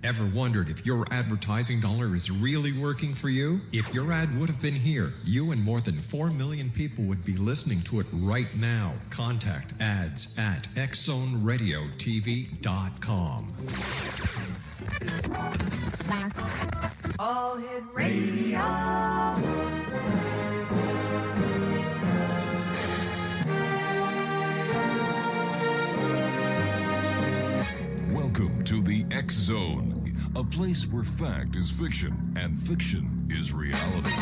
Ever wondered if your advertising dollar is really working for you? If your ad would have been here, you and more than 4 million people would be listening to it right now. Contact ads at xzoneradiotv.com. All Hit Radio. Welcome to the X Zone, a place where fact is fiction and fiction is reality.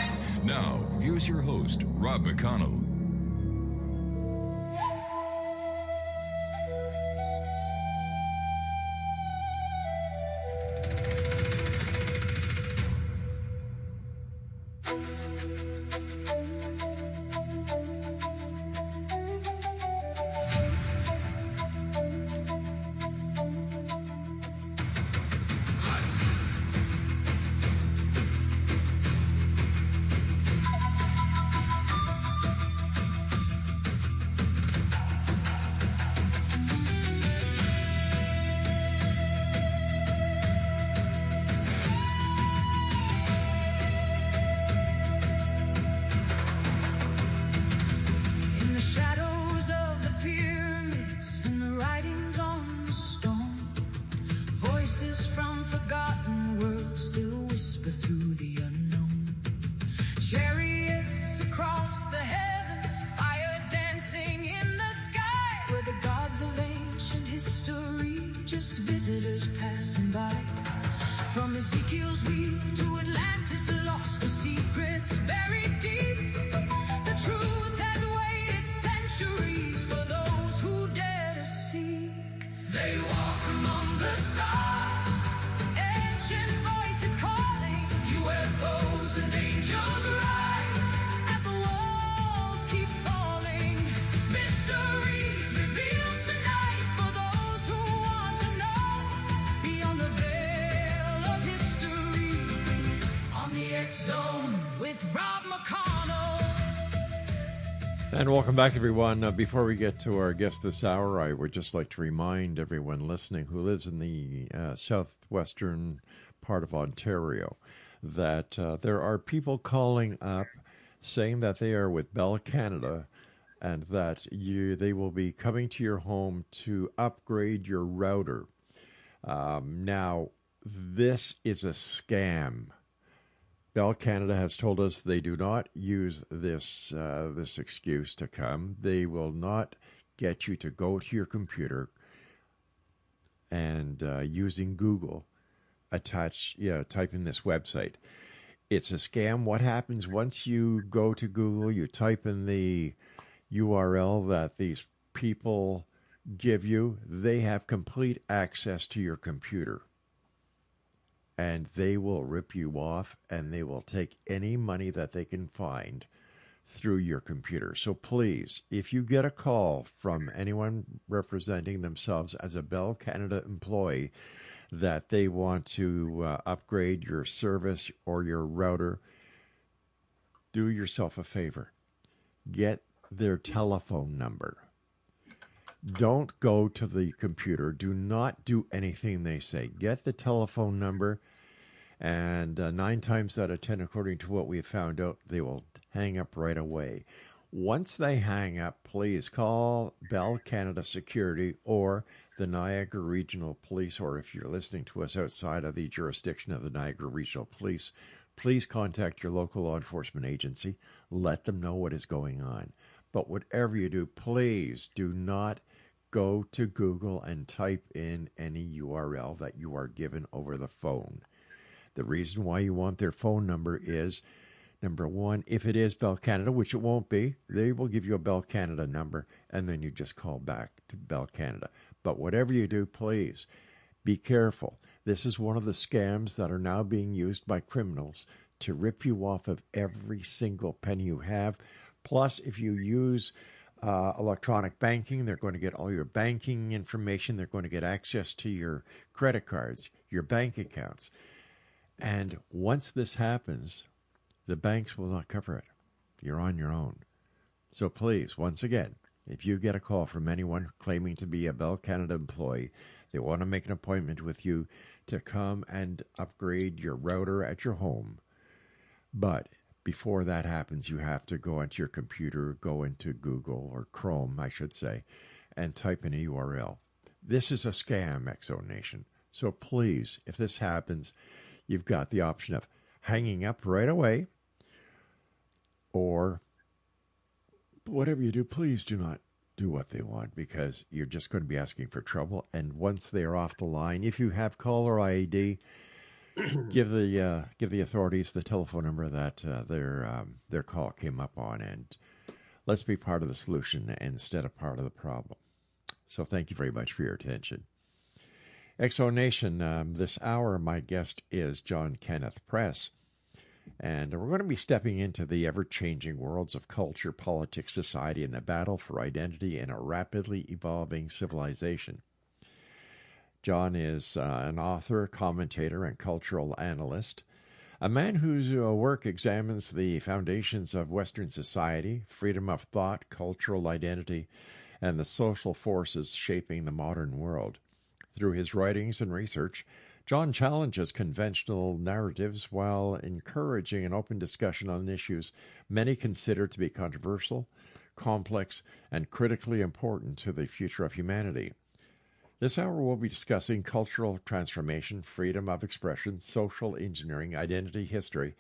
Now, here's your host, Rob McConnell. And welcome back, everyone. Before we get to our guest this hour, I would just like to remind everyone listening who lives in the southwestern part of Ontario that there are people calling up saying that they are with Bell Canada and that they will be coming to your home to upgrade your router. Now, this is a scam. Bell Canada has told us they do not use this excuse to come. They will not get you to go to your computer and using Google, type in this website. It's a scam. What happens once you go to Google, you type in the URL that these people give you, they have complete access to your computer. And they will rip you off, and they will take any money that they can find through your computer. So please, if you get a call from anyone representing themselves as a Bell Canada employee that they want to upgrade your service or your router, do yourself a favor. Get their telephone number. Don't go to the computer. Do not do anything they say. Get the telephone number, and 9 times out of 10, according to what we have found out, they will hang up right away. Once they hang up, please call Bell Canada Security or the Niagara Regional Police, or if you're listening to us outside of the jurisdiction of the Niagara Regional Police, please contact your local law enforcement agency. Let them know what is going on. But whatever you do, please do not go to Google and type in any URL that you are given over the phone. The reason why you want their phone number is, number one, if it is Bell Canada, which it won't be, they will give you a Bell Canada number, and then you just call back to Bell Canada. But whatever you do, please be careful. This is one of the scams that are now being used by criminals to rip you off of every single penny you have. Plus, if you use electronic banking, they're going to get all your banking information. They're going to get access to your credit cards, your bank accounts. And once this happens, the banks will not cover it. You're on your own. So please, once again, if you get a call from anyone claiming to be a Bell Canada employee, They want to make an appointment with you to come and upgrade your router at your home. But before that happens, you have to go onto your computer, go into Google or Chrome, I should say, and type in a URL. This is a scam, X-Zone Nation. So please, if this happens, you've got the option of hanging up right away, or whatever you do, please do not do what they want, because you're just going to be asking for trouble. And once they are off the line, if you have caller ID, give the authorities the telephone number that their call came up on, and let's be part of the solution instead of part of the problem. So thank you very much for your attention. X-Zone Nation, this hour, my guest is John Kenneth Price, and we're going to be stepping into the ever-changing worlds of culture, politics, society, and the battle for identity in a rapidly evolving civilization. John is an author, commentator, and cultural analyst, a man whose work examines the foundations of Western society, freedom of thought, cultural identity, and the social forces shaping the modern world. Through his writings and research, John challenges conventional narratives while encouraging an open discussion on issues many consider to be controversial, complex, and critically important to the future of humanity. This hour we'll be discussing cultural transformation, freedom of expression, social engineering, identity history,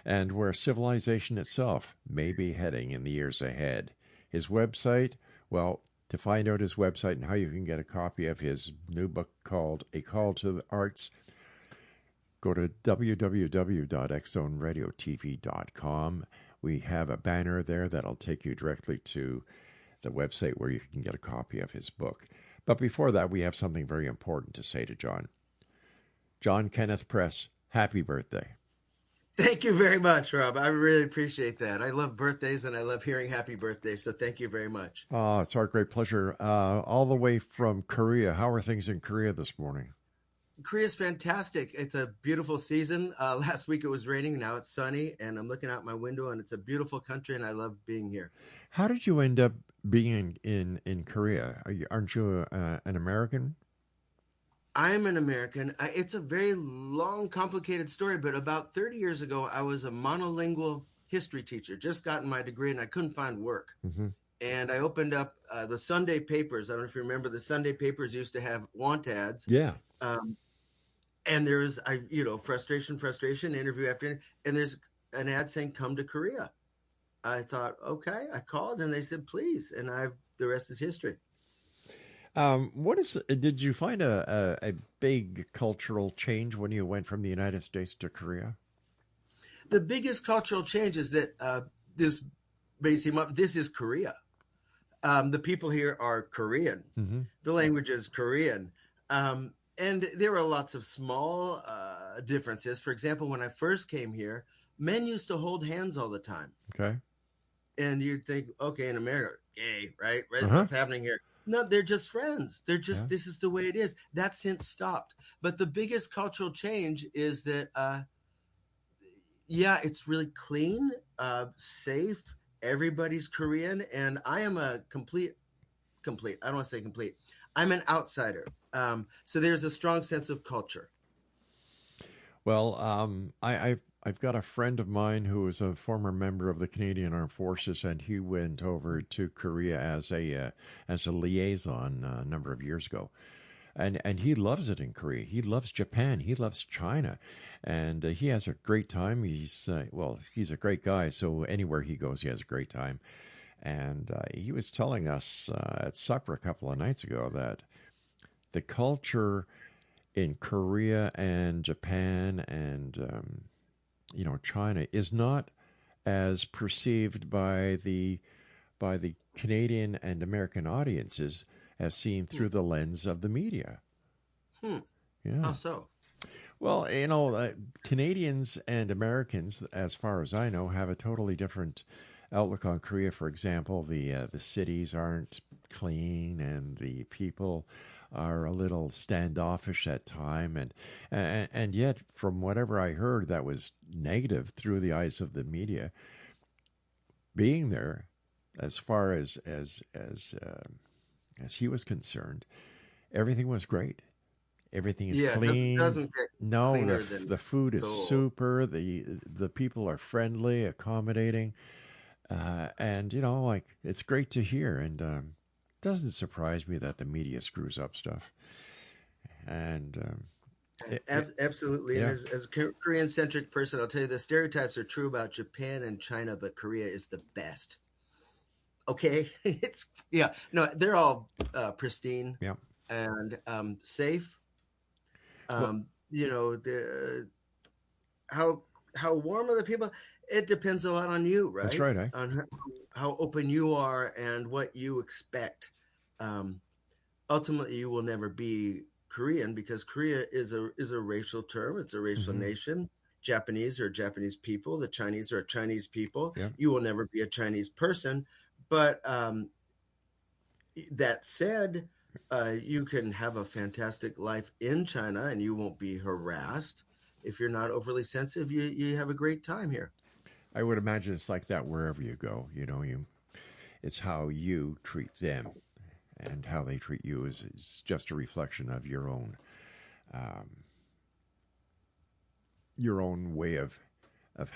and where civilization itself may be heading in the years ahead. His website, well, to find out his website and how you can get a copy of his new book called A Call to the Arts, go to www.xzoneradiotv.com. We have a banner there that'll take you directly to the website where you can get a copy of his book. But before that, we have something very important to say to John. John Kenneth Price, happy birthday. Thank you very much, Rob. I really appreciate that. I love birthdays and I love hearing happy birthdays, so thank you very much. Oh, it's our great pleasure. All the way from Korea. How are things in Korea this morning? Korea's fantastic. It's a beautiful season. Last week it was raining. Now it's sunny, and I'm looking out my window, and it's a beautiful country, and I love being here. How did you end up being in Korea? Aren't you an American? I'm an American. It's a very long, complicated story, but about 30 years ago, I was a monolingual history teacher, just gotten my degree, and I couldn't find work. Mm-hmm. And I opened up the Sunday papers. I don't know if you remember, the Sunday papers used to have want ads. Yeah. And there's, frustration, interview after interview, and there's an ad saying, come to Korea. I thought, okay. I called, and they said, please. And the rest is history. Did you find a big cultural change when you went from the United States to Korea? The biggest cultural change is that this is Korea. The people here are Korean. Mm-hmm. The language is Korean. And there were lots of small differences. For example, when I first came here, men used to hold hands all the time. Okay. And you'd think, okay, in America, gay, right? Uh-huh. What's happening here? No, they're just friends. They're just, This is the way it is. That's since stopped. But the biggest cultural change is that, it's really clean, safe. Everybody's Korean. And I am a complete. I don't want to say complete. I'm an outsider. So there's a strong sense of culture. Well, I've got a friend of mine who is a former member of the Canadian Armed Forces, and he went over to Korea as a liaison a number of years ago, and he loves it in Korea. He loves Japan. He loves China, and he has a great time. He's a great guy, so anywhere he goes, he has a great time. And he was telling us at supper a couple of nights ago that the culture in Korea and Japan and China is not as perceived by the Canadian and American audiences as seen through the lens of the media. Yeah. How so? Well, Canadians and Americans, as far as I know, have a totally different outlook on Korea. For example, the cities aren't clean, and the people are a little standoffish at time, and yet, from whatever I heard, that was negative through the eyes of the media. Being there, as far as he was concerned, everything was great. Everything is Yeah, clean. it doesn't get No, cleaner than the food is Seoul. super. The people are friendly, accommodating, and like it's great to hear. And doesn't surprise me that the media screws up stuff. And Absolutely. And yeah, as a Korean-centric person, I'll tell you the stereotypes are true about Japan and China, but Korea is the best. Okay, no, they're all pristine yeah. and safe. Well, The how warm are the people? It depends a lot on you, right? that's right. On how open you are and what you expect. Ultimately, you will never be Korean because Korea is a racial term. It's a racial Mm-hmm. nation. Japanese are Japanese people. The Chinese are Chinese people. Yeah. You will never be a Chinese person. But that said, you can have a fantastic life in China and you won't be harassed. If you're not overly sensitive, you have a great time here. I would imagine it's like that wherever you go. It's how you treat them, and how they treat you is just a reflection of your own way of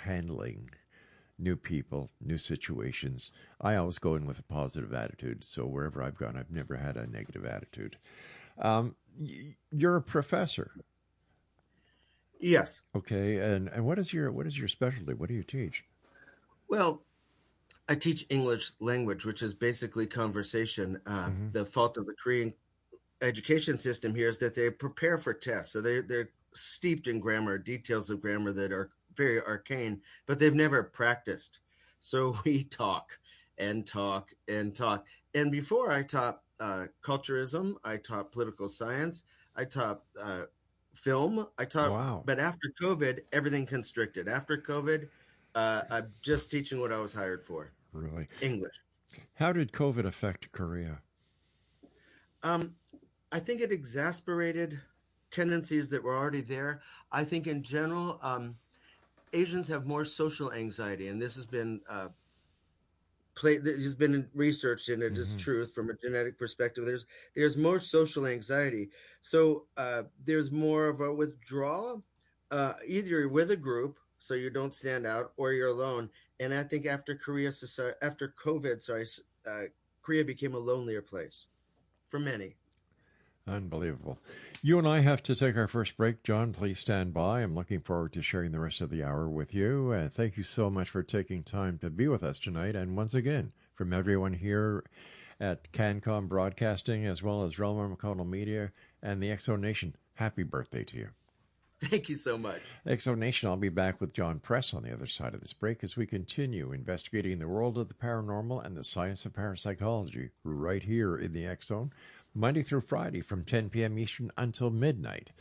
handling new people, new situations. I always go in with a positive attitude, so wherever I've gone, I've never had a negative attitude. You're a professor, Yes. okay? And what is your specialty? What do you teach? Well, I teach English language, which is basically conversation. The fault of the Korean education system here is that they prepare for tests. So they're steeped in grammar, details of grammar that are very arcane, but they've never practiced. So we talk and talk and talk. And before I taught culturism, I taught political science, I taught film, Wow. but after COVID, everything constricted. After COVID, I'm just teaching what I was hired for. Really? English. How did COVID affect Korea? I think it exasperated tendencies that were already there. I think in general, Asians have more social anxiety, and this has been researched, and it is truth from a genetic perspective. There's more social anxiety, so there's more of a withdrawal. Either you're with a group, so you don't stand out, or you're alone. And I think after COVID, Korea became a lonelier place for many. Unbelievable. You and I have to take our first break. John, please stand by. I'm looking forward to sharing the rest of the hour with you. Thank you so much for taking time to be with us tonight. And once again, from everyone here at CanCom Broadcasting, as well as Relmar McConnell Media and the Exo Nation, happy birthday to you. Thank you so much. Exo Nation, I'll be back with John Press on the other side of this break as we continue investigating the world of the paranormal and the science of parapsychology right here in the X Zone, Monday through Friday from 10 p.m. Eastern until midnight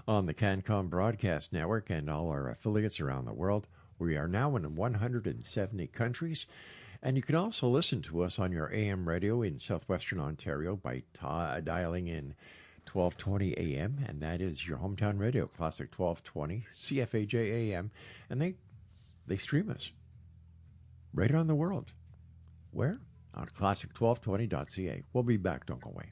on the CanCom Broadcast Network and all our affiliates around the world. We are now in 170 countries, and you can also listen to us on your AM radio in southwestern Ontario by dialing in 1220 AM, and that is your hometown radio, Classic 1220, CFAJ AM, and they stream us right around the world. Where? On classic1220.ca. We'll be back. Don't go away.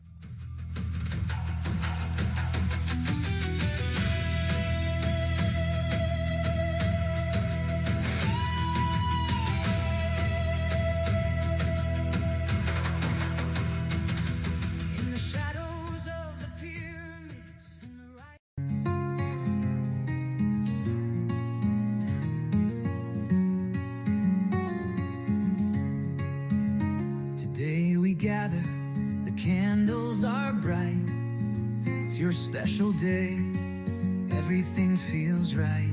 Gather, the candles are bright. It's your special day, everything feels right.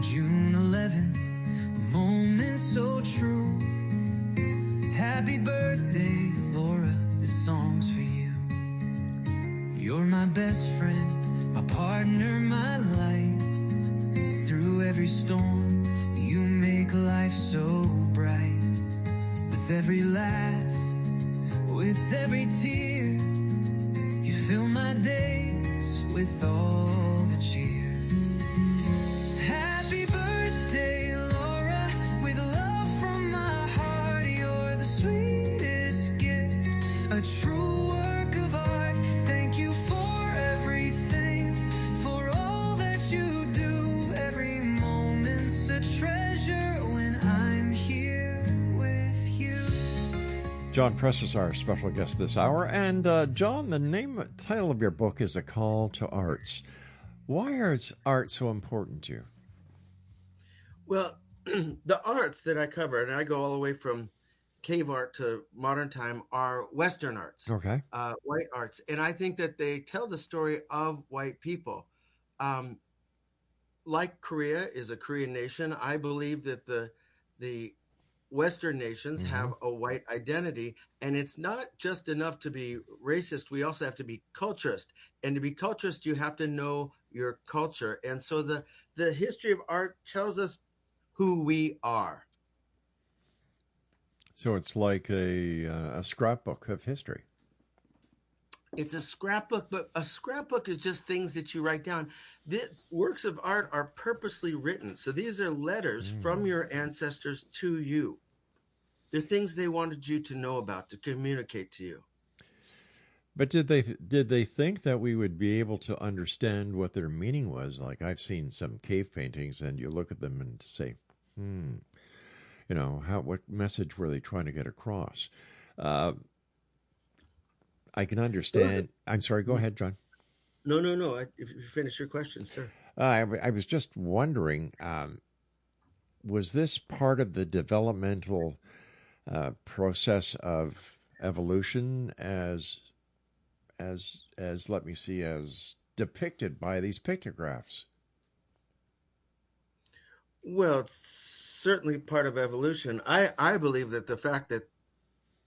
June 11th, a moment so true. Happy birthday, Laura, this song's for you. You're my best friend, my partner, my light. Through every storm, you make life so bright. With every laugh, with every tear, you fill my days with all the cheer. Happy birthday, Laura, with love from my heart. You're the sweetest gift, a true work of art. Thank you for everything. John Press is our special guest this hour. And John, the title of your book is A Call to Arts. Why is art so important to you? Well, the arts that I cover, and I go all the way from cave art to modern time, are Western arts, Okay. white arts. And I think that they tell the story of white people. Like Korea is a Korean nation, I believe that the Western nations have a white identity, and it's not just enough to be racist. We also have to be culturist, and to be culturist, you have to know your culture. And so the history of art tells us who we are. So it's like a scrapbook of history. It's a scrapbook, but a scrapbook is just things that you write down. The works of art are purposely written. So these are letters from your ancestors to you. They're things they wanted you to know about, to communicate to you. But did they think that we would be able to understand what their meaning was? Like, I've seen some cave paintings, and you look at them and say, what message were they trying to get across? I can understand. I'm sorry. Go ahead, John. No. If you finish your question, sir. I was just wondering, was this part of the developmental process of evolution as let me see, as depicted by these pictographs? Well, it's certainly part of evolution. I believe that the fact that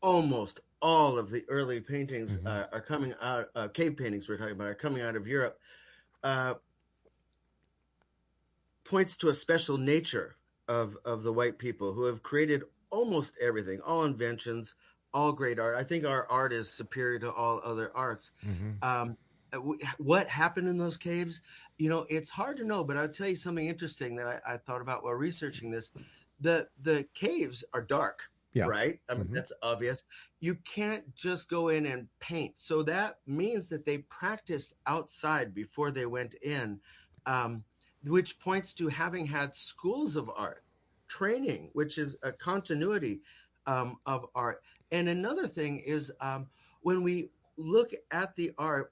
almost all of the early paintings are coming out, cave paintings we're talking about, are coming out of Europe, points to a special nature of the white people who have created almost everything, all inventions, all great art. I think our art is superior to all other arts. What happened in those caves? It's hard to know, but I'll tell you something interesting that I thought about while researching this. The caves are dark, right? I mean, that's obvious. You can't just go in and paint. So that means that they practiced outside before they went in, which points to having had schools of art training, which is a continuity of art. And another thing is when we look at the art,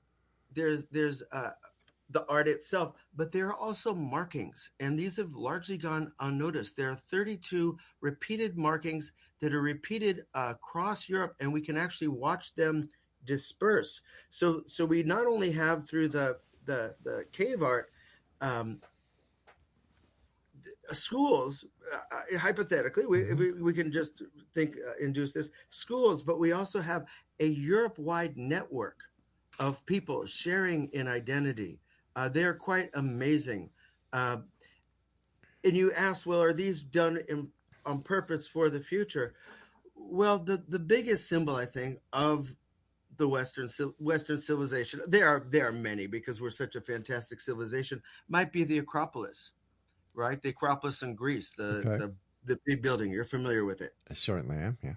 there's the art itself, but there are also markings, and these have largely gone unnoticed. There are 32 repeated markings that are repeated across Europe, and we can actually watch them disperse. So we not only have through the cave art schools, hypothetically, we can just induce this, schools, but we also have a Europe-wide network of people sharing in identity. They're quite amazing. And you ask, well, are these done on purpose for the future? Well, the biggest symbol, I think, of the Western civilization, there are many because we're such a fantastic civilization, might be the Acropolis. Right, the Acropolis in Greece, the big building. You're familiar with it. I certainly am. Yeah,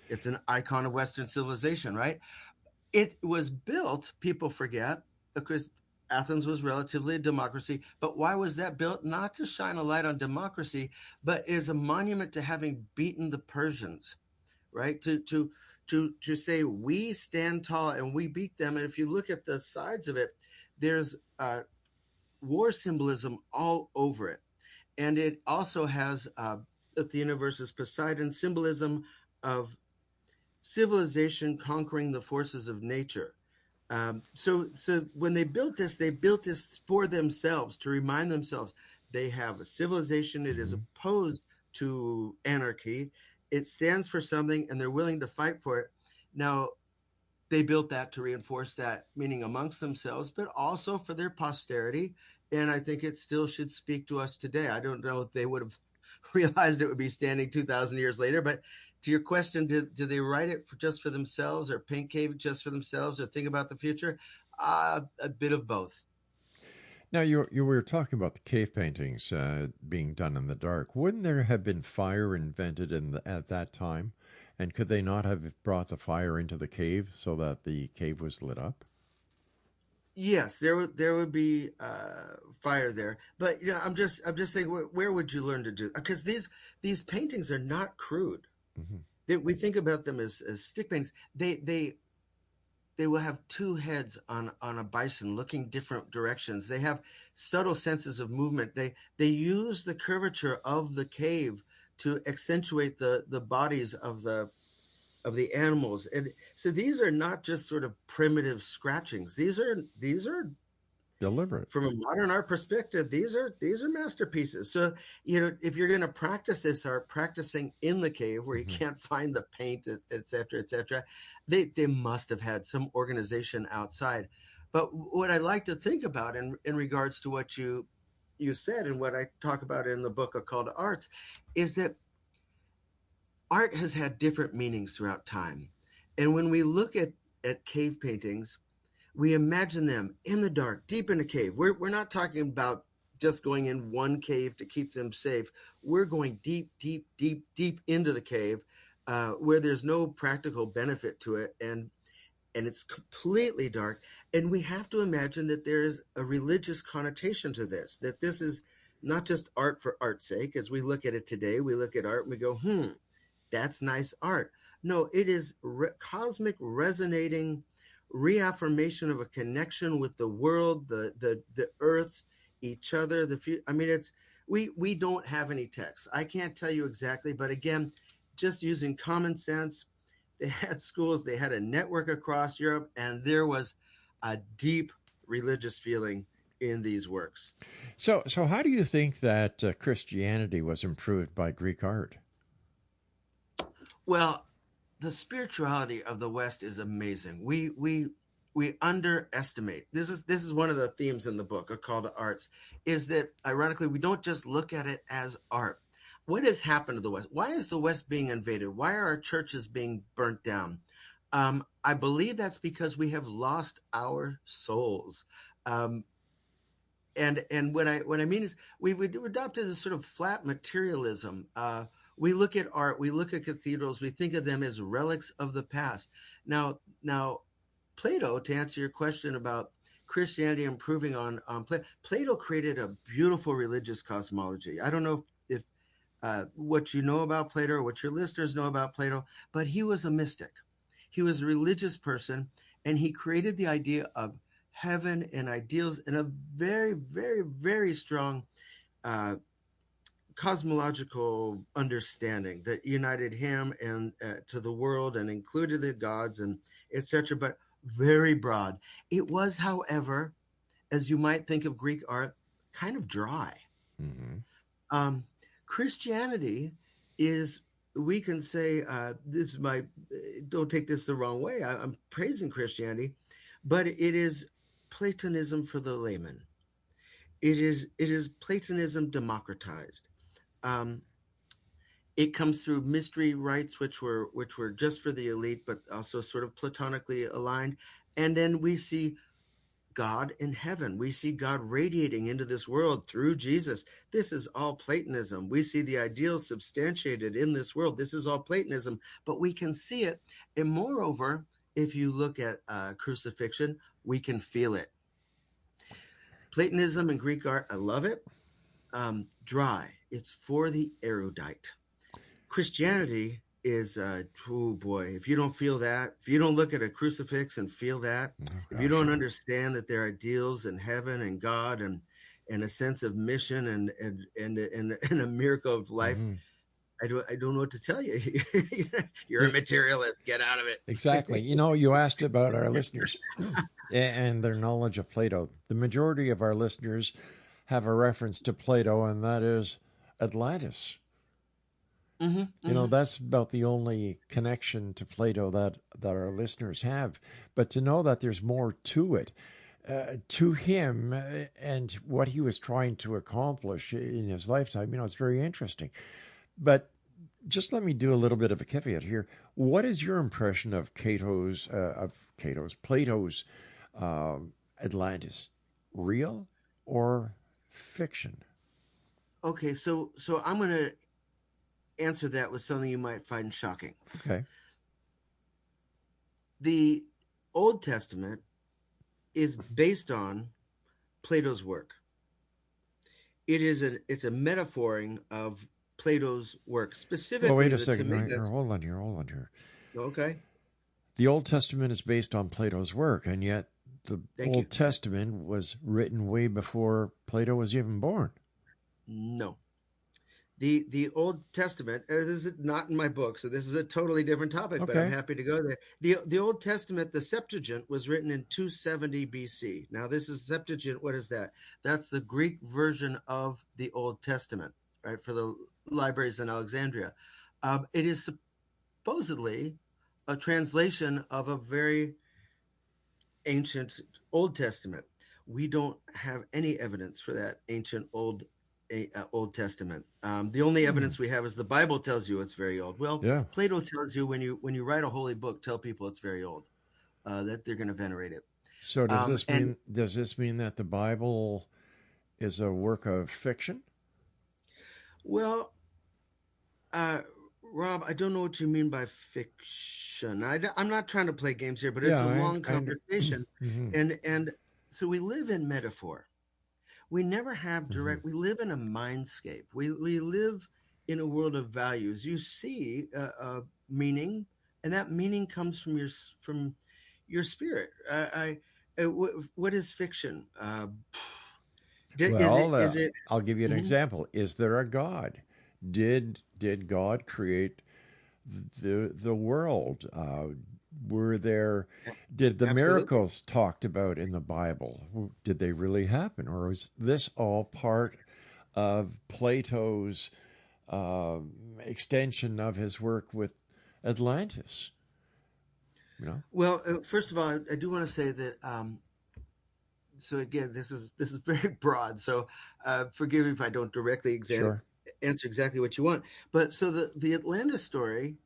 it's an icon of Western civilization. Right, it was built. People forget because Athens was relatively a democracy. But why was that built? Not to shine a light on democracy, but as a monument to having beaten the Persians. Right, to say we stand tall and we beat them. And if you look at the sides of it, there's war symbolism all over it. And it also has Athena versus Poseidon, symbolism of civilization conquering the forces of nature. So when they built this for themselves, to remind themselves they have a civilization. It is opposed to anarchy. It stands for something, and they're willing to fight for it. Now, they built that to reinforce that meaning amongst themselves, but also for their posterity. And I think it still should speak to us today. I don't know if they would have realized it would be standing 2,000 years later. But to your question, did they write it just for themselves, or paint cave just for themselves, or think about the future? A bit of both. Now, you were talking about the cave paintings being done in the dark. Wouldn't there have been fire invented at that time? And could they not have brought the fire into the cave so that the cave was lit up? Yes, there would be fire there, but I'm just saying, where would you learn to do? Because these paintings are not crude. We think about them as stick paintings. They will have two heads on a bison looking different directions. They have subtle senses of movement. They use the curvature of the cave to accentuate the bodies of the animals. And so these are not just sort of primitive scratchings. These are Deliberate. from a modern art perspective, these are masterpieces. So, you know, if you're going to practice this art, practicing in the cave where you can't find the paint, et cetera, they must have had some organization outside. But what I like to think about in regards to what you said and what I talk about in the book A Call to Arts is that art has had different meanings throughout time. And when we look at cave paintings, we imagine them in the dark, deep in a cave. We're not talking about just going in one cave to keep them safe. We're going deep, deep, deep, deep into the cave where there's no practical benefit to it. And it's completely dark. And we have to imagine that there's a religious connotation to this, that this is not just art for art's sake. As we look at it today, we look at art and we go, that's nice art. No, it is cosmic resonating reaffirmation of a connection with the world, the earth, each other, the future. I mean, it's we don't have any text. I can't tell you exactly, but again, just using common sense, they had schools, they had a network across Europe, and there was a deep religious feeling in these works. So how do you think that Christianity was improved by Greek art? Well, the spirituality of the West is amazing. We underestimate. This is one of the themes in the book, A Call to Arts, is that ironically we don't just look at it as art. What has happened to the West? Why is the West being invaded? Why are our churches being burnt down? I believe that's because we have lost our souls. And what I mean is we've adopted this sort of flat materialism. We look at art, we look at cathedrals, we think of them as relics of the past. Now, Plato, to answer your question about Christianity improving on Plato created a beautiful religious cosmology. I don't know if what you know about Plato or what your listeners know about Plato, but he was a mystic. He was a religious person, and he created the idea of heaven and ideals in a very, very, very strong cosmological understanding that united him and to the world and included the gods and etc., but very broad. It was, however, as you might think of Greek art, kind of dry. Christianity is, we can say, this is don't take this the wrong way, I'm praising Christianity, but it is Platonism for the layman. It is Platonism democratized. It comes through mystery rites, which were just for the elite, but also sort of platonically aligned. And then we see God in heaven. We see God radiating into this world through Jesus. This is all Platonism. We see the ideals substantiated in this world. This is all Platonism, but we can see it. And moreover, if you look at crucifixion, we can feel it. Platonism and Greek art, I love it. Dry. It's for the erudite. Christianity is, oh boy, if you don't feel that, if you don't look at a crucifix and feel that, if you don't understand that there are ideals in heaven and God and a sense of mission and a miracle of life, I don't know what to tell you. You're a materialist. Get out of it. Exactly. You know, you asked about our listeners and their knowledge of Plato. The majority of our listeners have a reference to Plato, and that is Atlantis. You know, that's about the only connection to Plato that our listeners have. But to know that there's more to it, to him and what he was trying to accomplish in his lifetime, you know, it's very interesting. But just let me do a little bit of a caveat here. What is your impression of Plato's Atlantis? Real or fiction? Okay, so I'm going to answer that with something you might find shocking. Okay. The Old Testament is based on Plato's work. It's a metaphoring of Plato's work, Well, specifically wait a the second. Timaeus. Hold on here. Okay, The Old Testament is based on Plato's work, and yet the thank you. Old Testament was written way before Plato was even born. No. The Old Testament, this is not in my book, so this is a totally different topic, but I'm Okay. happy to go there. The Old Testament, the Septuagint, was written in 270 BC. Now, this is Septuagint. What is that? That's the Greek version of the Old Testament, right, for the libraries in Alexandria. It is supposedly a translation of a very ancient Old Testament. We don't have any evidence for that ancient Old Testament. The only evidence we have is the Bible tells you it's very old. Well, Yeah. Plato tells you when you write a holy book, tell people it's very old, that they're going to venerate it. So does this mean that the Bible is a work of fiction? Well, Rob, I don't know what you mean by fiction. I'm not trying to play games here, but it's a long conversation, and so we live in metaphor. We never have direct. We live in a mindscape. We live in a world of values. You see meaning, and that meaning comes from your spirit. What is fiction? Is it? I'll give you an example. Is there a God? Did God create the world? Did the Absolutely. miracles talked about in the Bible, did they really happen, or is this all part of Plato's extension of his work with Atlantis? You know. Well, first of all, I do want to say that. So again, this is very broad. So forgive me if I don't directly answer exactly what you want. But so the Atlantis story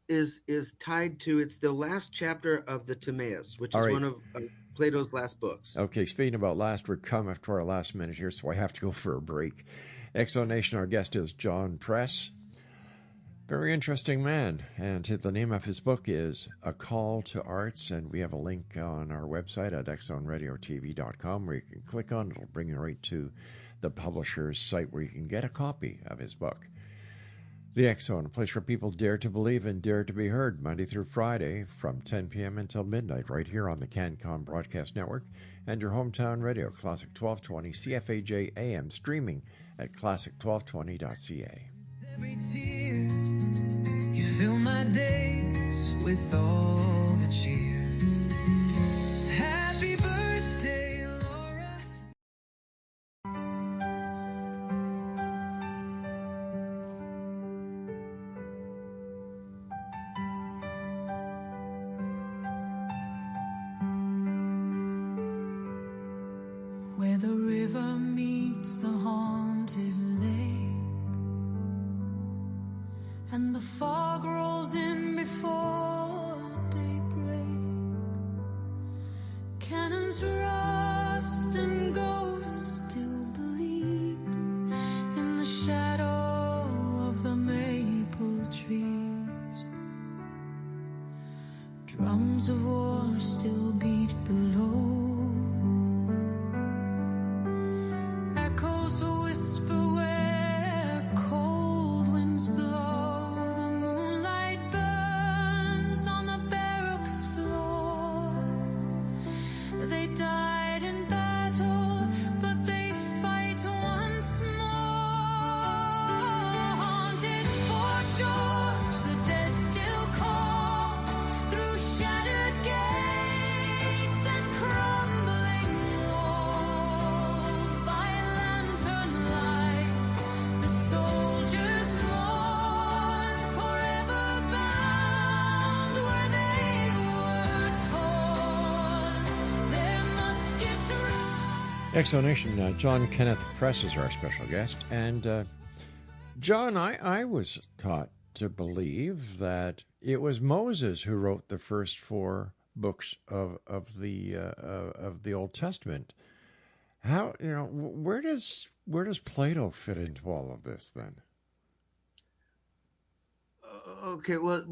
is tied to, it's the last chapter of the Timaeus, which is one of Plato's last books. Okay, speaking about last, we're coming up to our last minute here, so I have to go for a break. Exonation, our guest is John Press. Very interesting man, and the name of his book is A Call to Arts, and we have a link on our website at xzoneradiotv.com where you can click on it. It'll bring you right to the publisher's site where you can get a copy of his book. The X Zone, a place where people dare to believe and dare to be heard, Monday through Friday from 10 p.m. until midnight, right here on the CanCon Broadcast Network and your hometown radio, Classic 1220, CFAJ AM, streaming at classic1220.ca. Every tear, you fill my days with all the cheer. Happy birthday, Laura. Where the river meets the haunted lake, and the fog rolls in before daybreak. Cannons rust and ghosts still bleed in the shadow of the maple trees. Drums of war still beat below. Echoes whisper where cold winds blow. The moonlight burns on the barracks floor. They died in battle, but they fight once more. Haunted Fort George, the dead still call through shattered gates and crumbling walls. By lantern light, the soldiers mourn, forever bound where they were torn. Their muskets rise. Exonation, John Kenneth Press is our special guest. And John, I was taught to believe that it was Moses who wrote the first 4 books of the Old Testament. How, where does Plato fit into all of this then? Okay, well,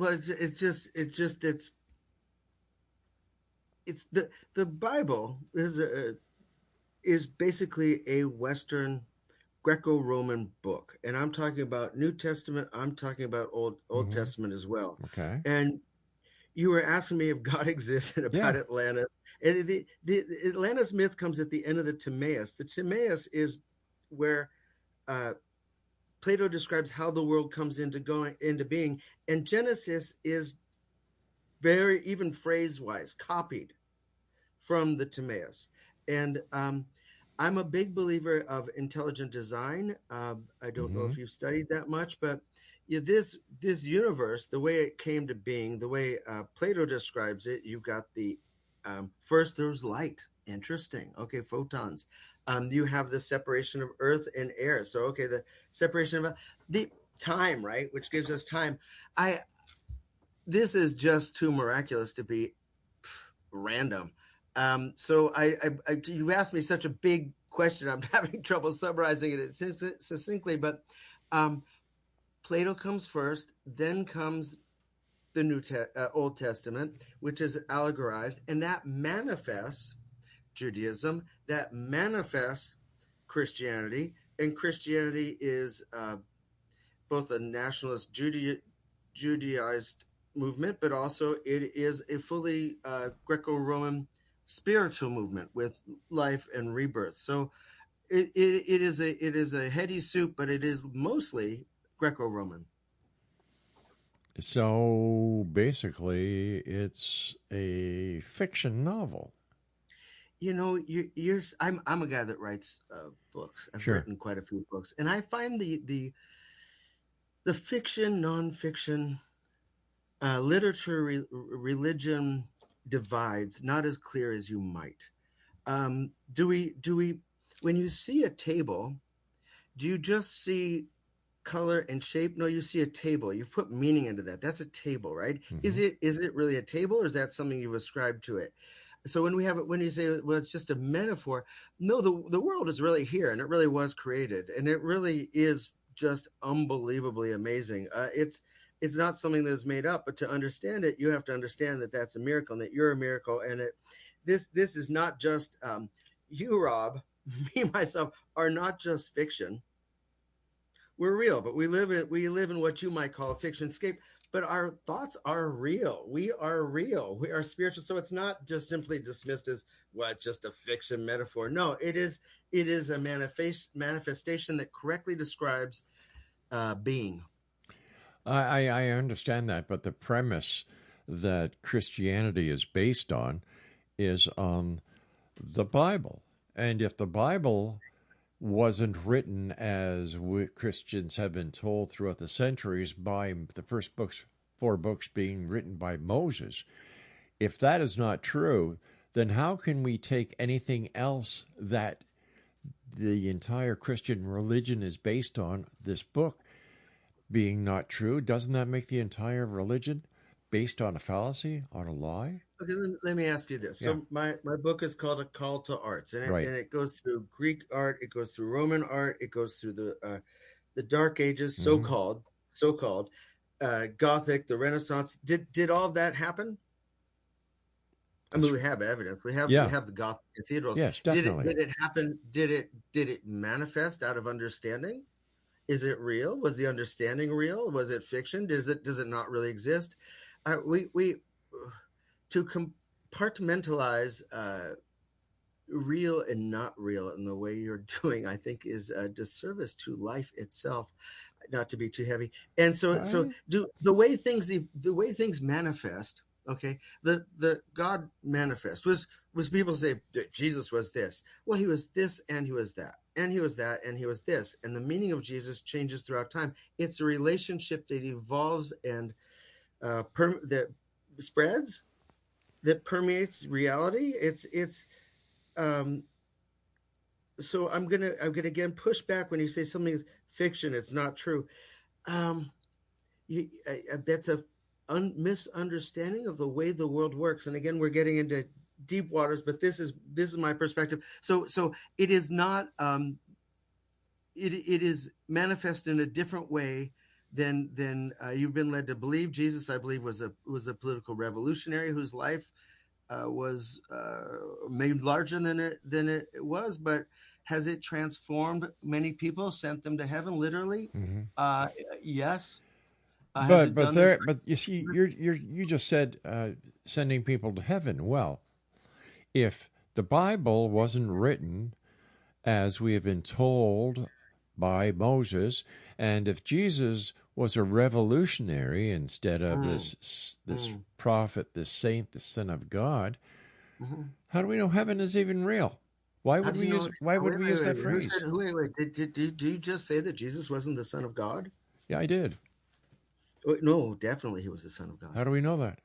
it's the Bible is basically a Western Greco-Roman book, and I'm talking about New Testament. I'm talking about Old Testament as well. Okay. And you were asking me if God exists and about Yeah. Atlantis. And the Atlantis myth comes at the end of the Timaeus. The Timaeus is where Plato describes how the world comes into being, and Genesis is very, even phrase-wise, copied from the Timaeus. And I'm a big believer of intelligent design. I don't know if you've studied that much, but this universe, the way it came to being, the way Plato describes it, you've got the first there's light. Interesting. Okay, photons. You have the separation of earth and air. So, okay, the separation of the time, right, which gives us time. This is just too miraculous to be random. So you asked me such a big question. I'm having trouble summarizing it succinctly, but Plato comes first, then comes the Old Testament, which is allegorized, and that manifests Judaism, that manifests Christianity, and Christianity is both a nationalist Judaized movement, but also it is a fully Greco-Roman spiritual movement with life and rebirth. So it is a heady soup, but it is mostly Greco-Roman. So basically, it's a fiction novel. You know, I'm a guy that writes books. I've Sure. written quite a few books, and I find the fiction, nonfiction, literature, religion divides not as clear as you might. Do we? When you see a table, do you just see color and shape? No, you see a table. You've put meaning into that. That's a table, right? Is it really a table, or is that something you've ascribed to it? So when you say, well, it's just a metaphor, no, the world is really here, and it really was created, and it really is just unbelievably amazing. It's not something that is made up, but to understand it, you have to understand that that's a miracle, and that you're a miracle, and this is not just you, Rob, me, myself, are not just fiction. We're real, but we live in what you might call a fiction scape. But our thoughts are real. We are real. We are spiritual. So it's not just simply dismissed as, well, it's just a fiction metaphor. No, it is a manifestation that correctly describes being. I understand that, but the premise that Christianity is based on is on the Bible. And if the Bible wasn't written as Christians have been told throughout the centuries by the first four books being written by Moses, if that is not true, then how can we take anything else that the entire Christian religion is based on, this book, being not true? Doesn't that make the entire religion based on a fallacy, on a lie? Okay, let me ask you this. Yeah. So my book is called A Call to Arts, and Right. it goes through Greek art, it goes through Roman art, it goes through the Dark Ages, so-called Gothic, the Renaissance. Did all of that happen? I mean, we have evidence. We have the Gothic cathedrals. Yes, definitely. Did it happen? Did it manifest out of understanding? Is it real? Was the understanding real? Was it fiction? Does it not really exist? We to compartmentalize real and not real in the way you're doing, I think, is a disservice to life itself. Not to be too heavy. And so do the way things manifest. Okay, the God manifest was people say that Jesus was this. Well, he was this, and he was that, and he was that, and he was this. And the meaning of Jesus changes throughout time. It's a relationship that evolves and that spreads, that permeates reality. So I'm gonna again push back when you say something is fiction. It's not true. That's a misunderstanding of the way the world works. And again, we're getting into deep waters, but this is my perspective. So it is not. It is manifest in a different way than you've been led to believe. Jesus, I believe, was a political revolutionary whose life was made larger than it was, but Has it transformed many people, sent them to heaven, literally? Yes. Has it done this? But you see, you just said sending people to heaven. Well, if the Bible wasn't written as we have been told by Moses, and if Jesus was a revolutionary instead of this prophet, this saint, the Son of God, how do we know heaven is even real? Why would we use that phrase? Wait. Did you just say that Jesus wasn't the Son of God? Yeah, I did. No, definitely he was the Son of God. How do we know that?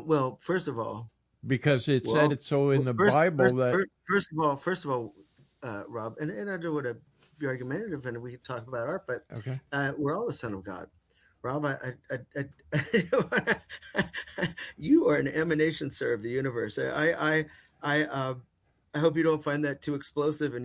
Well, first of all, because it said it so in the Bible that. First of all, Rob, and I don't want to be argumentative, and we can talk about art, but Okay. We're all the Son of God. Rob, you are an emanation, sir, of the universe. I hope you don't find that too explosive, and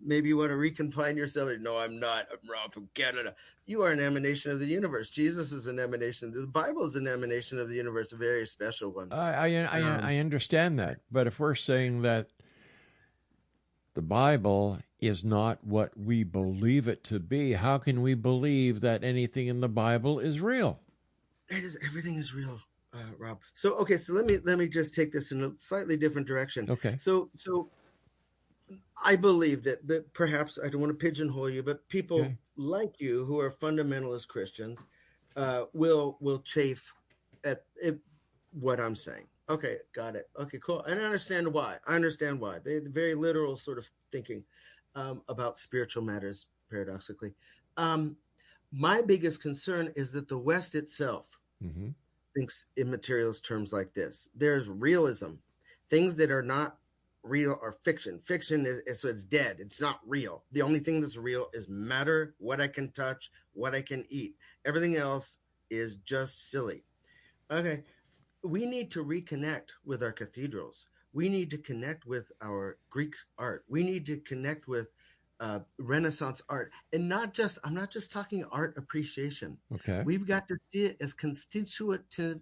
maybe you want to reconfine yourself. No, I'm not. I'm Rob from Canada. You are an emanation of the universe. Jesus is an emanation. The Bible is an emanation of the universe, a very special one. I understand that, but if we're saying that the Bible is not what we believe it to be, how can we believe that anything in the Bible is real? Everything is real, Rob. So let me just take this in a slightly different direction. Okay. So I believe that perhaps, I don't want to pigeonhole you, but people like you who are fundamentalist Christians will chafe at what I'm saying. Okay, got it. Okay, cool. And I understand why. The very literal sort of thinking about spiritual matters, paradoxically. My biggest concern is that the West itself thinks in materialist terms like this. There's realism. Things that are not real are fiction. Fiction is so it's dead. It's not real. The only thing that's real is matter, what I can touch, what I can eat. Everything else is just silly. Okay. We need to reconnect with our cathedrals. We need to connect with our Greek art. We need to connect with Renaissance art, and I'm not just talking art appreciation. Okay. We've got to see it as constitutive.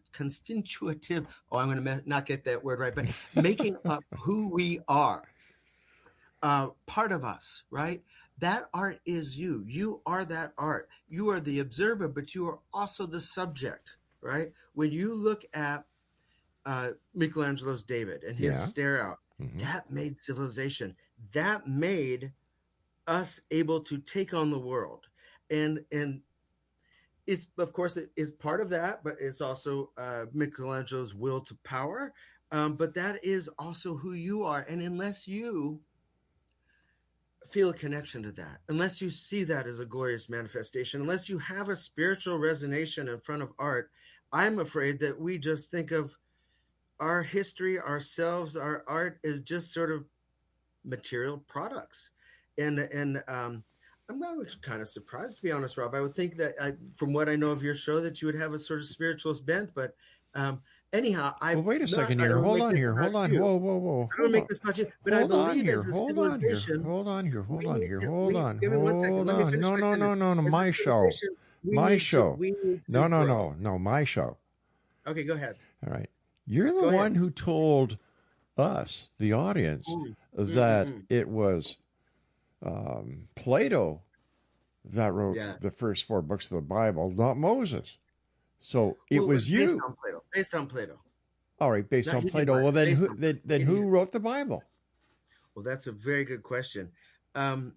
Oh, I'm going to not get that word right, but making up who we are, part of us, right? That art is you. You are that art. You are the observer, but you are also the subject, right? When you look at Michelangelo's David and his stare out, that made civilization. That made us able to take on the world. And it's, of course, it is part of that, but it's also Michelangelo's will to power. But that is also who you are. And unless you feel a connection to that, unless you see that as a glorious manifestation, unless you have a spiritual resonance in front of art, I'm afraid that we just think of our history, ourselves, our art as just sort of material products. And I'm kind of surprised, to be honest, Rob. I would think that from what I know of your show, that you would have a sort of spiritualist bent. But anyhow, wait a second here. Hold on here. Hold on. Whoa. I don't make this about you, but I believe as a civilization. Hold on here. Give me 1 second. Let me finish No. My show. My show. No. My show. Okay, go ahead. All right. You're the one who told us, the audience, that it was Plato that wrote the first 4 books of the Bible, not Moses. So it was you. Based on Plato. All right, based on Plato. Well, then who wrote the Bible? Well, that's a very good question. That's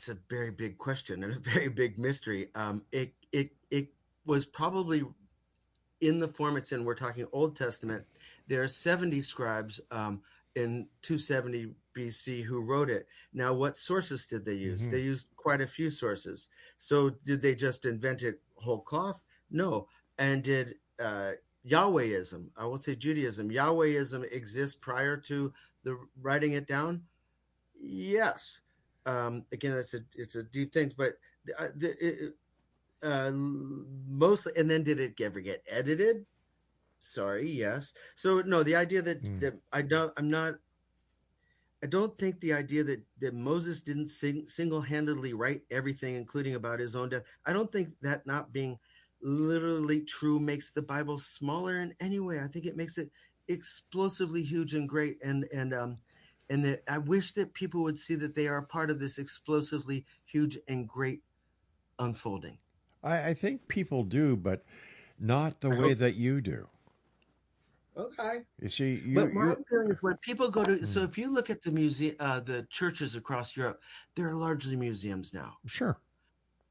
a very big question and a very big mystery. It was probably in the form it's in. We're talking Old Testament. There are 70 scribes in 270 BC who wrote it. Now, what sources did they use? They used quite a few sources. So did they just invent it whole cloth? No. And did Yahwehism, I won't say Judaism, Yahwehism exist prior to the writing it down? Yes. Again, it's a deep thing, but mostly, and then did it ever get edited? Sorry, yes. So no, the idea that I don't think the idea that Moses didn't single-handedly write everything, including about his own death. I don't think that not being literally true makes the Bible smaller in any way. I think it makes it explosively huge and great. And and that I wish that people would see that they are a part of this explosively huge and great unfolding. I think people do, but not the I way hope that you do. okay. You see, But my you feeling is when people go to, so if you look at the museum, the churches across Europe, they're largely museums now. sure.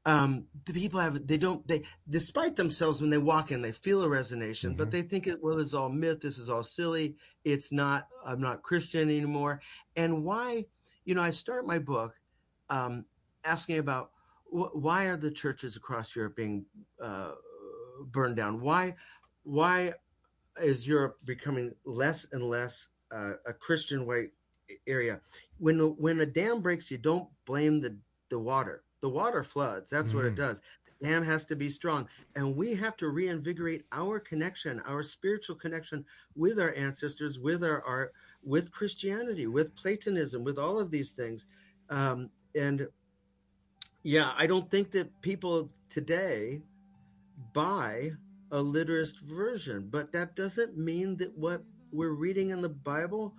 The people they despite themselves when they walk in, they feel a resonation, but they think well, this is all myth. This is all silly. It's not, I'm not Christian anymore. And why, I start my book, asking about why are the churches across Europe being, burned down? Why is Europe becoming less and less a Christian white area? When a dam breaks, you don't blame the water. The water floods. That's what it does. The dam has to be strong, and we have to reinvigorate our connection, our spiritual connection with our ancestors, with our art, with Christianity, with Platonism, with all of these things. And yeah, I don't think that people today buy a literist version, but that doesn't mean that what we're reading in the Bible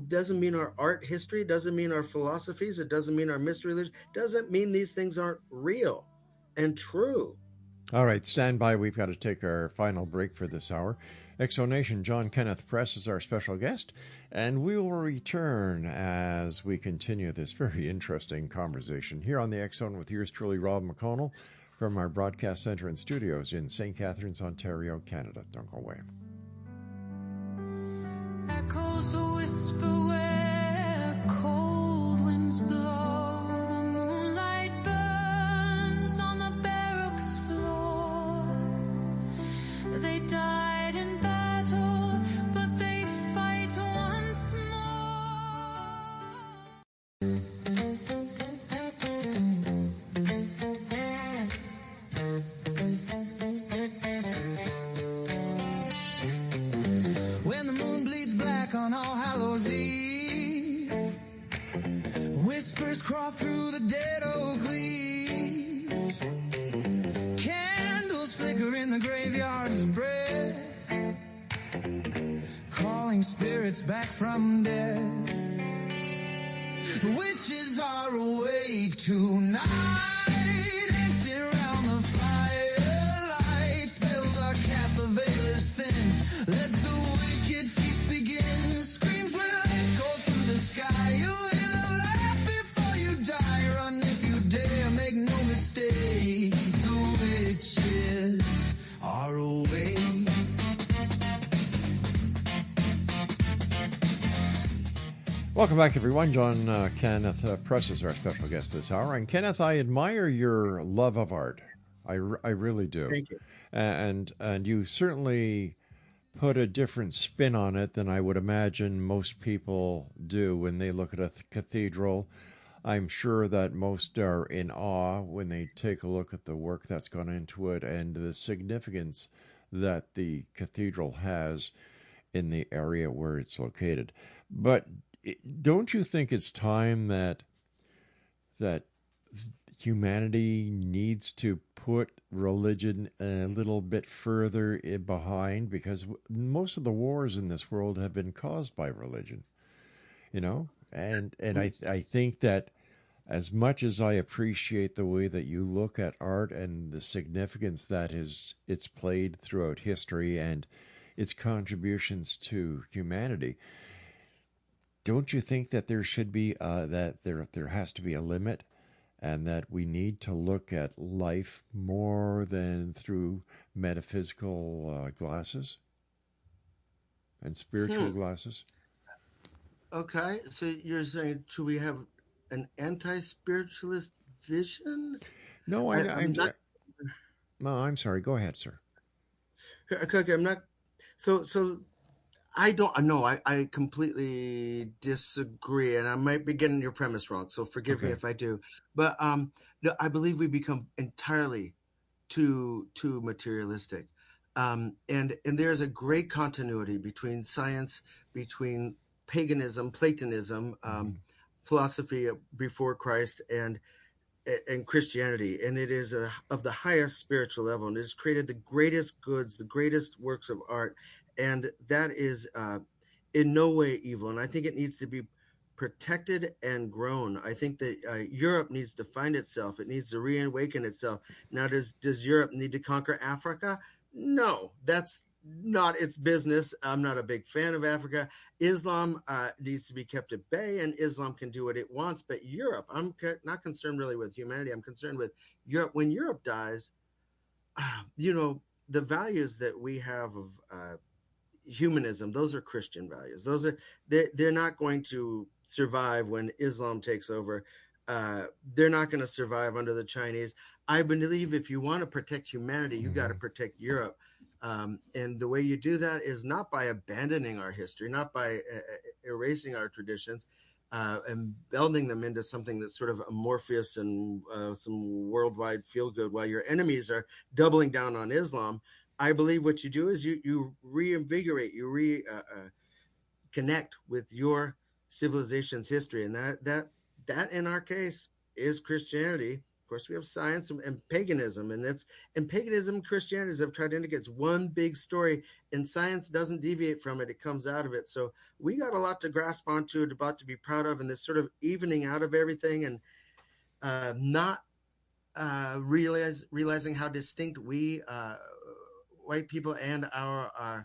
doesn't mean our art history, doesn't mean our philosophies, it doesn't mean our mystery religion, doesn't mean these things aren't real and true. All right, stand by. We've got to take our final break for this hour. Exonation, John Kenneth Price is our special guest, and we will return as we continue this very interesting conversation here on the X Zone with yours truly, Rob McConnell, from our broadcast center and studios in St. Catharines, Ontario, Canada. Don't go away. Echoes whisper where cold winds blow. The moonlight burns on the barracks floor. They died in battle, but they fight once more. When the moon bleeds black on All Hallows Eve, whispers crawl through the dead oak leaves. Candles flicker in the graveyards of bread, calling spirits back from death. The witches are awake tonight, dancing around the firelight. Spells are cast, the veil is thin. Let the wicked feast begin. Screams will echo through the sky. You will laugh before you die. Run if you dare, make no mistake. The witches are awake. Welcome back, everyone. John Kenneth Price is our special guest this hour. And Kenneth, I admire your love of art. I really do. Thank you. And you certainly put a different spin on it than I would imagine most people do when they look at a cathedral. I'm sure that most are in awe when they take a look at the work that's gone into it and the significance that the cathedral has in the area where it's located. But don't you think it's time that humanity needs to put religion a little bit further behind? Because most of the wars in this world have been caused by religion, and I think that as much as I appreciate the way that you look at art and the significance that it's played throughout history and its contributions to humanity, don't you think that there should be that there has to be a limit, and that we need to look at life more than through metaphysical glasses and spiritual glasses? Okay, so you're saying, should we have an anti-spiritualist vision? No, I'm not. No, I'm sorry. Go ahead, sir. Okay, I'm not. So I don't know. I completely disagree, and I might be getting your premise wrong. So forgive me if I do. But I believe we become entirely too materialistic, and there's a great continuity between science, between paganism, Platonism, philosophy before Christ, and Christianity, and it is of the highest spiritual level, and it has created the greatest goods, the greatest works of art, and that is in no way evil. And I think it needs to be protected and grown. I think that Europe needs to find itself. It needs to reawaken itself. Now, does Europe need to conquer Africa? No, that's not its business. I'm not a big fan of Africa. Islam needs to be kept at bay, and Islam can do what it wants. But Europe, I'm not concerned really with humanity. I'm concerned with Europe. When Europe dies, the values that we have of humanism, those are Christian values. They're not going to survive when Islam takes over. They're not going to survive under the Chinese. I believe if you want to protect humanity, you got to protect Europe. And the way you do that is not by abandoning our history, not by erasing our traditions and melding them into something that's sort of amorphous and some worldwide feel good while your enemies are doubling down on Islam. I believe what you do is you reinvigorate, you reconnect with your civilization's history. And that in our case is Christianity. Of course, we have science and paganism, and paganism and Christianity, I've tried to indicate, it's one big story, and science doesn't deviate from it. It comes out of it. So we got a lot to grasp onto, a lot to be proud of, and this sort of evening out of everything, and not realizing how distinct we white people and our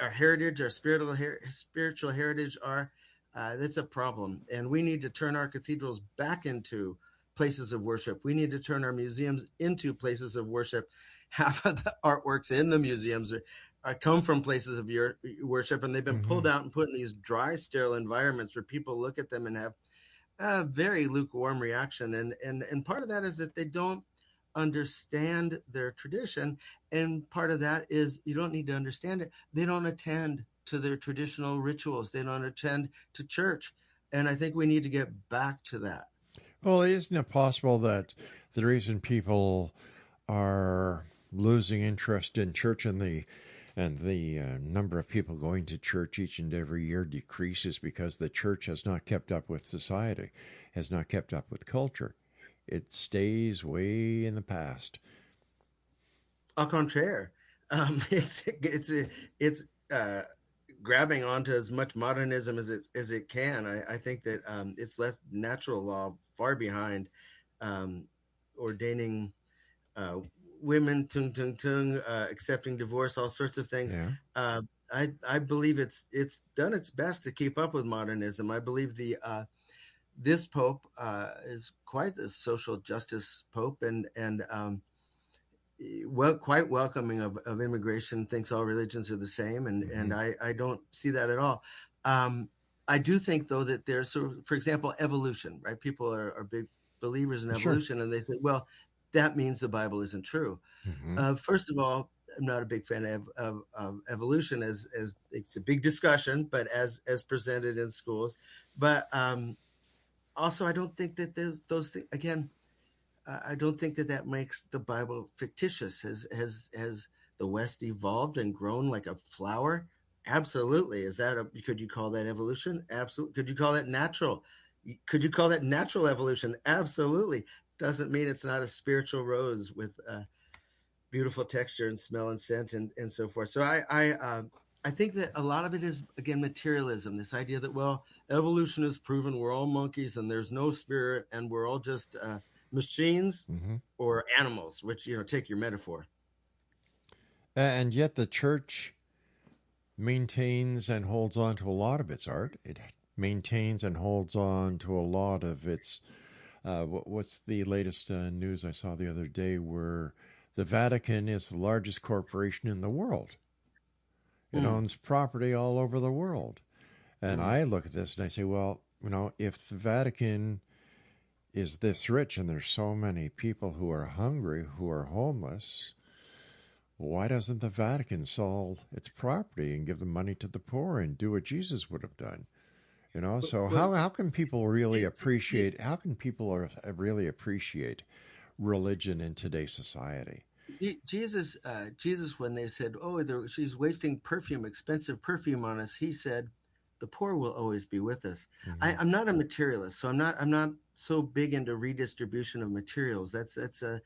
heritage, our spiritual heritage are. That's a problem, and we need to turn our cathedrals back into places of worship. We need to turn our museums into places of worship. Half of the artworks in the museums come from places of your worship, and they've been pulled out and put in these dry, sterile environments where people look at them and have a very lukewarm reaction. And part of that is that they don't understand their tradition, and part of that is you don't need to understand it. They don't attend to their traditional rituals. They don't attend to church, and I think we need to get back to that. Well, isn't it possible that the reason people are losing interest in church and the number of people going to church each and every year decreases because the church has not kept up with society, has not kept up with culture? It stays way in the past. Au contraire, it's grabbing onto as much modernism as it can. I think that it's less natural law, far behind ordaining women, accepting divorce, all sorts of things. Yeah. I believe it's done its best to keep up with modernism. I believe this Pope is quite a social justice Pope, and quite welcoming of immigration, thinks all religions are the same, and I don't see that at all. I do think, though, that there's sort of, for example, evolution, right? People are big believers in evolution, and they say, well, that means the Bible isn't true. First of all, I'm not a big fan of evolution as it's a big discussion, but as presented in schools. But also, I don't think that those things, again, I don't think that makes the Bible fictitious. Has the West evolved and grown like a flower? Absolutely. Could you call that evolution? Absolutely. Could you call that natural? Could you call that natural evolution? Absolutely. Doesn't mean it's not a spiritual rose with beautiful texture and smell and scent and so forth. So I think that a lot of it is, again, materialism. This idea that, well, evolution has proven we're all monkeys and there's no spirit and we're all just machines or animals, which, take your metaphor. And yet the church maintains and holds on to a lot of its art. It maintains and holds on to a lot of its, what's the latest news I saw the other day, where the Vatican is the largest corporation in the world. It owns property all over the world. And I look at this and I say, well, if the Vatican is this rich and there's so many people who are hungry, who are homeless, why doesn't the Vatican sell its property and give the money to the poor and do what Jesus would have done? So how can people really appreciate? How can people really appreciate religion in today's society? Jesus, when they said, "Oh, she's wasting expensive perfume on us," he said, "The poor will always be with us." I'm not a materialist, so I'm not so big into redistribution of materials. That's a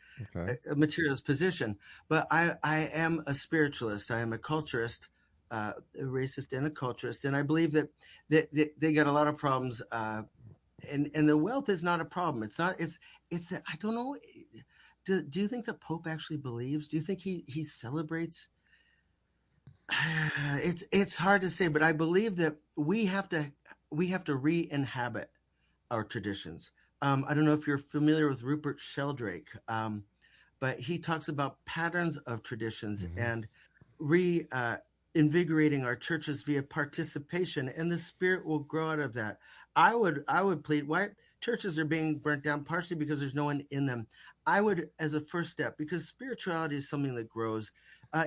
materialist position. But I am a spiritualist. I am a culturist. a racist and a culturist, and I believe that they got a lot of problems. And the wealth is not a problem. It's not. It's. I don't know. Do you think the Pope actually believes? Do you think he celebrates? It's hard to say, but I believe that we have to re-inhabit our traditions. I don't know if you're familiar with Rupert Sheldrake, but he talks about patterns of traditions and invigorating our churches via participation, and the Spirit will grow out of that. I would plead why churches are being burnt down partially because there's no one in them. I would, as a first step, because spirituality is something that grows,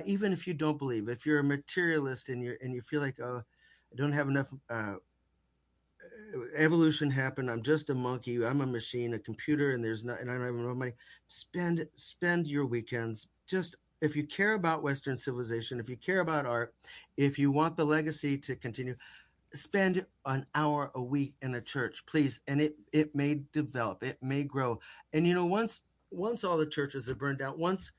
even if you don't believe. If you're a materialist and you feel like, oh, I don't have enough. Evolution happened. I'm just a monkey. I'm a machine, a computer, and I don't have enough money. Spend your weekends. Just if you care about Western civilization, if you care about art, if you want the legacy to continue, spend an hour a week in a church, please. And it may develop, it may grow. And once all the churches are burned down, once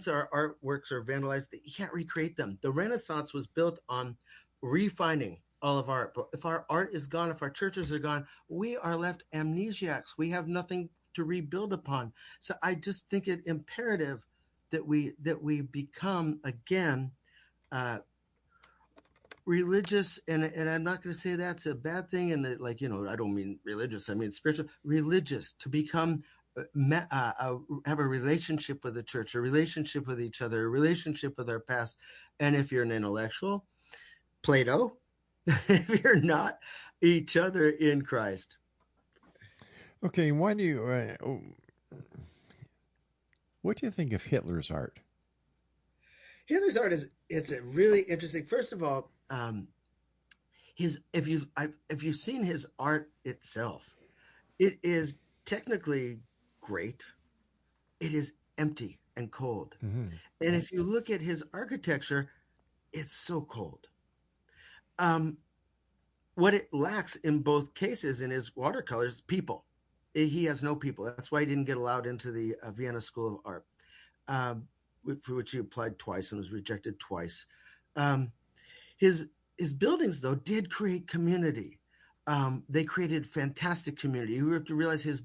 our artworks are vandalized, you can't recreate them. The Renaissance was built on refining all of art. But if our art is gone, if our churches are gone, we are left amnesiacs. We have nothing to rebuild upon. So I just think it imperative that we become again religious, and I'm not going to say that's a bad thing. And I don't mean religious. I mean spiritual. Religious, to become have a relationship with the church, a relationship with each other, a relationship with our past. And if you're an intellectual, Plato. If you're not, each other in Christ. Okay, why do you? What do you think of Hitler's art? Hitler's art it's a really interesting. First of all, if you've seen his art itself, it is technically great. It is empty and cold, and if you look at his architecture, it's so cold. What it lacks in both cases in his watercolors, people. He has no people. That's why he didn't get allowed into the Vienna School of Art, for which he applied twice and was rejected twice. His buildings, though, did create community. They created fantastic community. You have to realize his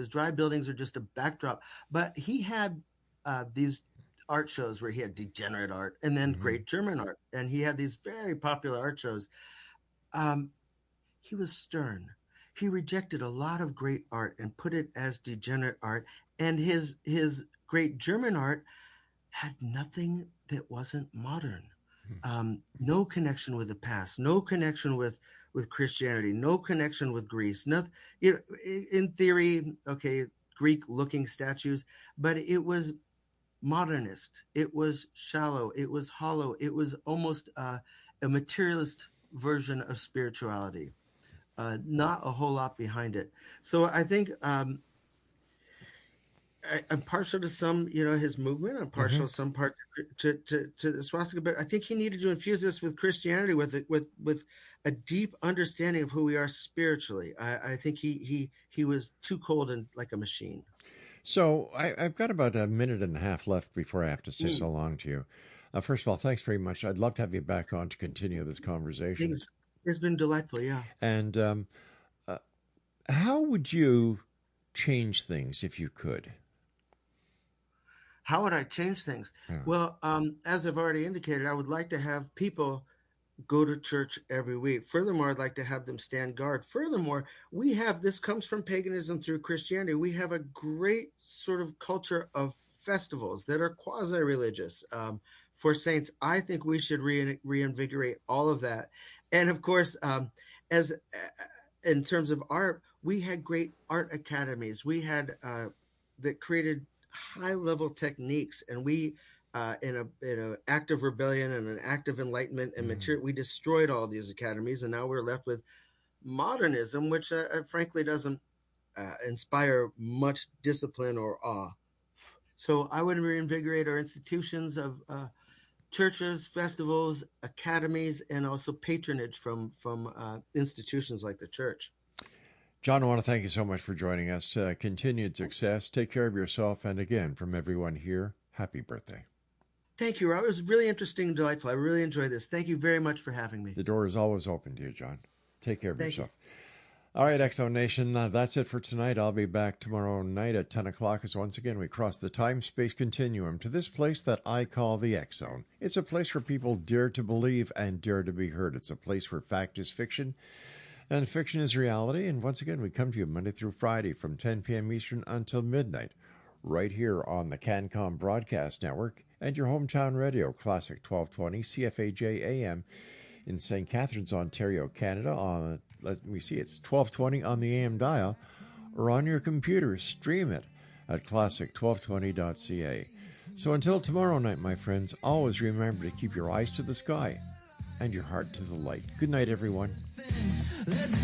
dry buildings are just a backdrop. But he had these art shows where he had degenerate art and then great German art. And he had these very popular art shows. He was stern. He rejected a lot of great art and put it as degenerate art. And his great German art had nothing that wasn't modern. No connection with the past, no connection with Christianity, no connection with Greece. Nothing, in theory, okay, Greek-looking statues, but it was modernist. It was shallow. It was hollow. It was almost a materialist version of spirituality. Not a whole lot behind it. So I think I'm partial to some, his movement. I'm partial to some part to the swastika, but I think he needed to infuse this with Christianity, with a deep understanding of who we are spiritually. I think he was too cold and like a machine. So I've got about a minute and a half left before I have to say so long to you. First of all, thanks very much. I'd love to have you back on to continue this conversation. It's been delightful, yeah. And how would you change things if you could? How would I change things? Yeah. Well, as I've already indicated, I would like to have people go to church every week. Furthermore, I'd like to have them stand guard. Furthermore, this comes from paganism through Christianity. We have a great sort of culture of festivals that are quasi-religious for saints. I think we should reinvigorate all of that. And of course, as in terms of art, we had great art academies. We had that created high-level techniques, and we in an act of rebellion and an act of enlightenment and maturity, we destroyed all these academies, and now we're left with modernism, which frankly doesn't inspire much discipline or awe. So I would reinvigorate our institutions of churches, festivals, academies, and also patronage from institutions like the church. John, I want to thank you so much for joining us. Continued success. Take care of yourself. And again, from everyone here, happy birthday. Thank you, Rob. It was really interesting and delightful. I really enjoyed this. Thank you very much for having me. The door is always open to you, John. Take care of Thank yourself. All right, Exo Nation, that's it for tonight. I'll be back tomorrow night at 10 o'clock as once again we cross the time-space continuum to this place that I call the X Zone. It's a place where people dare to believe and dare to be heard. It's a place where fact is fiction and fiction is reality. And once again, we come to you Monday through Friday from 10 p.m. Eastern until midnight, right here on the CanCom Broadcast Network and your hometown radio, Classic 1220 CFAJ AM in St. Catharines, Ontario, Canada. On let me see, it's 1220 on the AM dial, or on your computer, stream it at classic1220.ca. So until tomorrow night, my friends, always remember to keep your eyes to the sky and your heart to the light. Good night, everyone. Let the